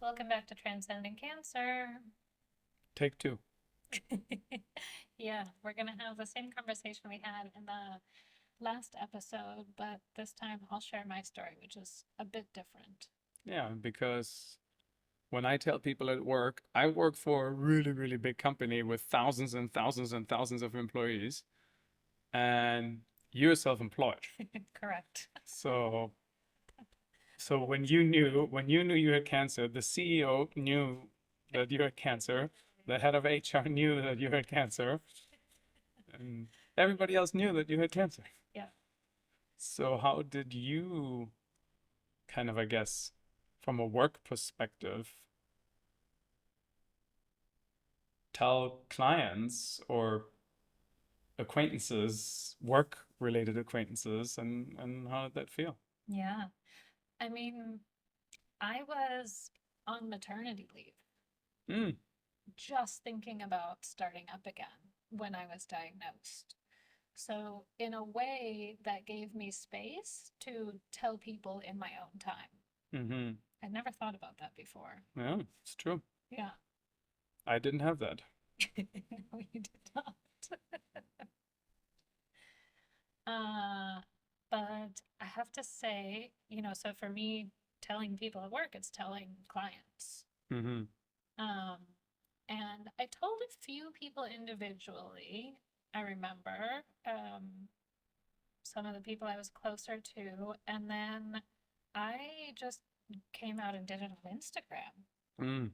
Welcome back to Transcending Cancer. Take two. Yeah, we're going to have the same conversation we had in the last episode, but this time I'll share my story, which is a bit different. Yeah, because when I tell people at work, I work for a really, really big company with thousands and thousands and thousands of employees, and you're self-employed. Correct. So, so when you knew you had cancer, the CEO knew that you had cancer, the head of HR knew that you had cancer, and everybody else knew that you had cancer. Yeah. So how did you kind of, I guess, from a work perspective, tell clients or acquaintances, work related acquaintances, and how did that feel? Yeah. I mean, I was on maternity leave, Mm, just thinking about starting up again when I was diagnosed. So, in a way, that gave me space to tell people in my own time. mm-hmm. I'd never thought about that before. Yeah, it's true. Yeah. I didn't have that. No, you did not. Uh, but I have to say, so for me, telling people at work, it's telling clients. Mm-hmm. Um, and I told a few people individually. I remember some of the people I was closer to, and then I just came out and did it on Instagram Mm,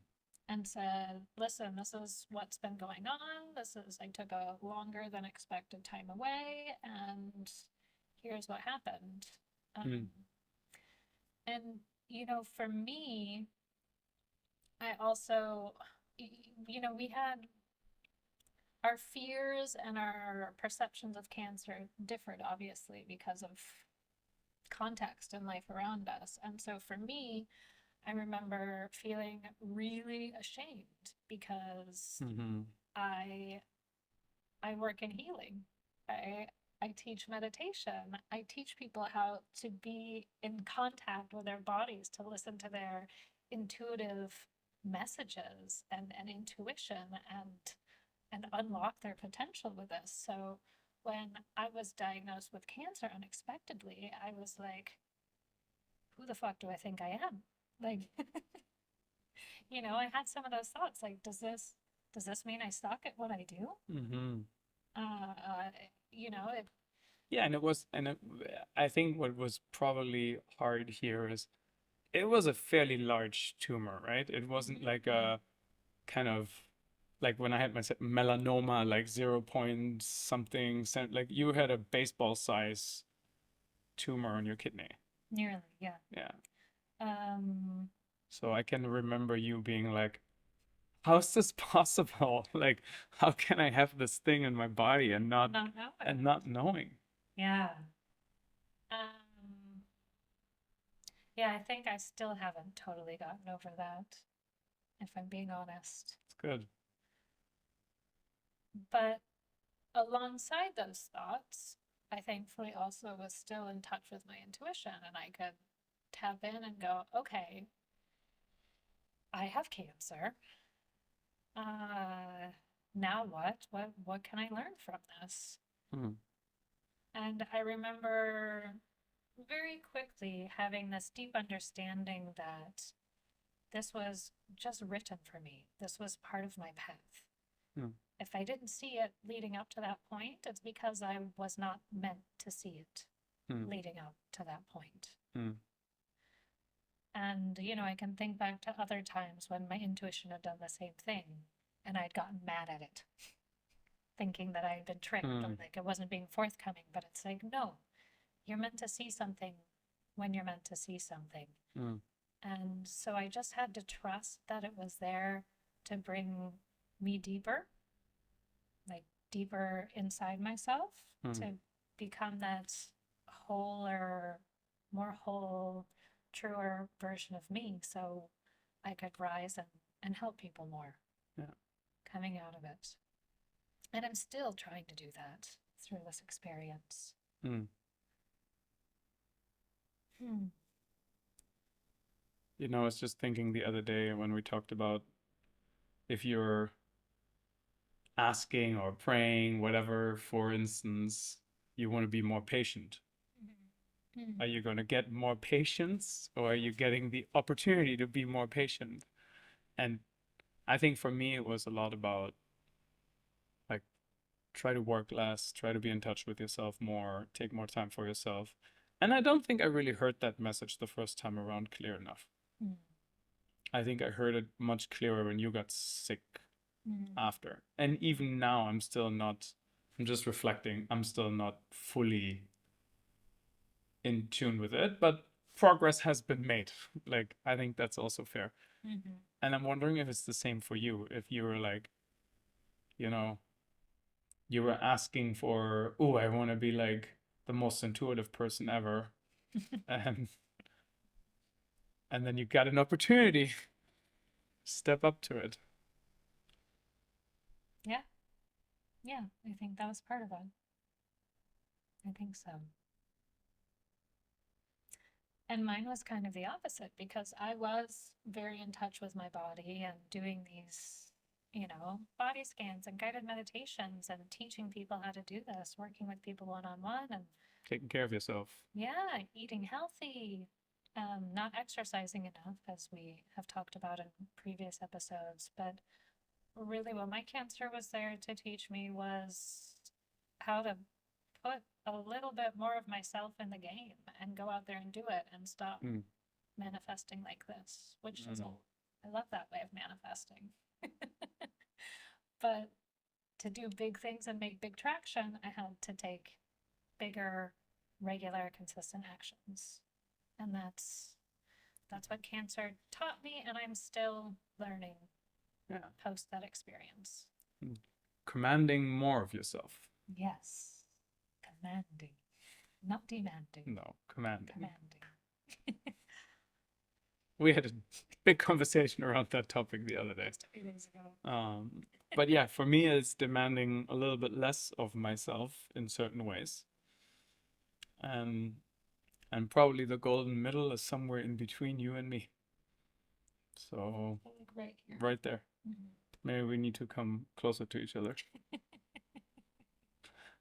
and said, listen, this is what's been going on. I took a longer than expected time away, and here's what happened. mm, Um, and, for me, I also, we had our fears and our perceptions of cancer differed, obviously, because of context and life around us. And so for me, I remember feeling really ashamed because mm-hmm. I I work in healing. I I teach meditation. I teach people how to be in contact with their bodies, to listen to their intuitive messages and intuition and unlock their potential with this. So when I was diagnosed with cancer unexpectedly, I was like, who the fuck do I think I am? Like, I had some of those thoughts like, does this mean I suck at what I do? Mm-hmm. Uh, it, Yeah, I think what was probably hard here is it was a fairly large tumor, right? It wasn't like a kind of like when I had my melanoma, like 0 point something cent, like you had a baseball size tumor on your kidney. nearly, yeah. Yeah. Um, So I can remember you being like, how's this possible? Like, how can I have this thing in my body not know it. and not knowing? Yeah. Um, yeah, I think I still haven't totally gotten over that, if I'm being honest. It's good. But alongside those thoughts, I thankfully also was still in touch with my intuition and I could tap in and go, okay, I have cancer. Uh, now what? What can I learn from this? Hmm. And I remember very quickly having this deep understanding that this was just written for me. This was part of my path. Hmm. If I didn't see it leading up to that point, it's because I was not meant to see it Hmm. leading up to that point. Hmm. And, I can think back to other times when my intuition had done the same thing and I'd gotten mad at it, thinking that I had been tricked or Hmm. like it wasn't being forthcoming. But it's like, no, you're meant to see something when you're meant to see something. Hmm. And so I just had to trust that it was there to bring me deeper, like deeper inside myself, Hmm. to become that wholer, more whole, truer version of me so I could rise and help people more Yeah. coming out of it. And I'm still trying to do that through this experience. Hmm. Hmm. You know, I was just thinking the other day when we talked about if you're asking or praying, whatever, for instance, you want to be more patient. Are you going to get more patience or are you getting the opportunity to be more patient? And I think for me, it was a lot about like try to work less, try to be in touch with yourself more, take more time for yourself. And I don't think I really heard that message the first time around clear enough. Mm. I think I heard it much clearer when you got sick Mm. after. And even now, I'm still not, I'm just reflecting, I'm still not fully in tune with it, but progress has been made. Like, I think that's also fair. Mhm. And I'm wondering if it's the same for you. If you were like, you know, you were asking for, oh, I want to be like the most intuitive person ever. and and then you got an opportunity. Step up to it. Yeah. Yeah, I think that was part of it. I think so. And mine was kind of the opposite because I was very in touch with my body and doing these, body scans and guided meditations and teaching people how to do this, working with people one on one and Taking care of yourself. yeah, eating healthy, not exercising enough, as we have talked about in previous episodes. But really, what my cancer was there to teach me was how to put a little bit more of myself in the game and go out there and do it and stop manifesting like this, which is I love that way of manifesting. But to do big things and make big traction, I had to take bigger, regular, consistent actions. And that's what cancer taught me, and I'm still learning post that experience. Commanding more of yourself. Yes. Commanding. Not demanding. No, commanding. Commanding. We had a big conversation around that topic the other day. Just 2 days ago. But yeah, for me, it's demanding a little bit less of myself in certain ways. And probably the golden middle is somewhere in between you and me. So right here. Right there. Mm-hmm. Maybe we need to come closer to each other.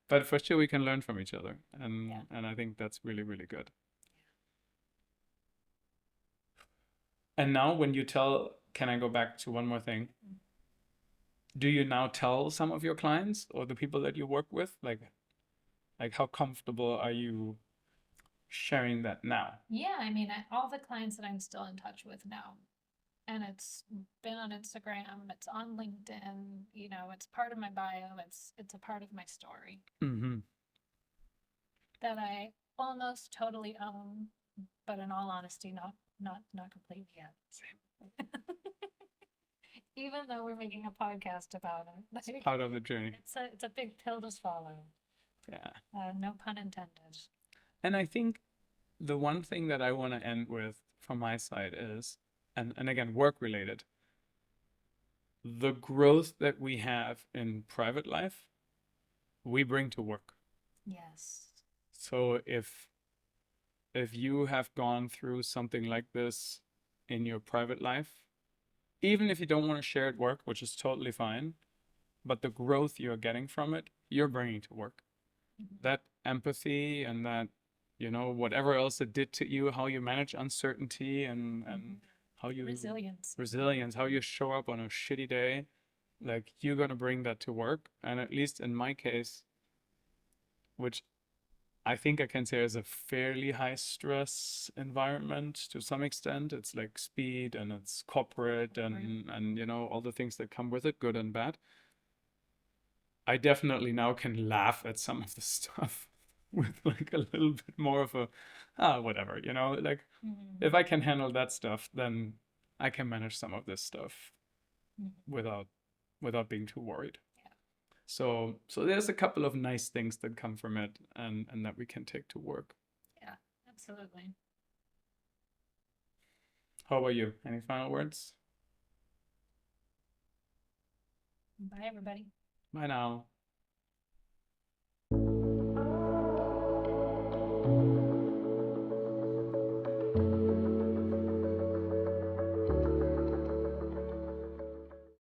But for sure we can learn from each other. And I think that's really, really good. And now when you tell, can I go back to one more thing? Do you now tell some of your clients or the people that you work with, like how comfortable are you sharing that now? Yeah, I mean, all the clients that I'm still in touch with now, and it's been on Instagram, it's on LinkedIn, it's part of my bio, it's a part of my story that I almost totally own, but in all honesty, not completely yet. Even though we're making a podcast about it, it's part of the journey. It's a big pill to swallow. Yeah. No pun intended. And I think the one thing that I want to end with from my side is, and again, work related, the growth that we have in private life, we bring to work. Yes. So if you have gone through something like this in your private life, even if you don't want to share at work, which is totally fine, but the growth you're getting from it, you're bringing to work. That empathy and that, whatever else it did to you, how you manage uncertainty and how you resilience, how you show up on a shitty day, like you're gonna bring that to work. And at least in my case, which I think I can say is a fairly high stress environment to some extent. It's like speed and it's corporate and all the things that come with it, good and bad. I definitely now can laugh at some of the stuff with like a little bit more of a whatever, like if I can handle that stuff, then I can manage some of this stuff without being too worried. So there's a couple of nice things that come from it and that we can take to work. Yeah, absolutely. How about you? Any final words? Bye, everybody. Bye now.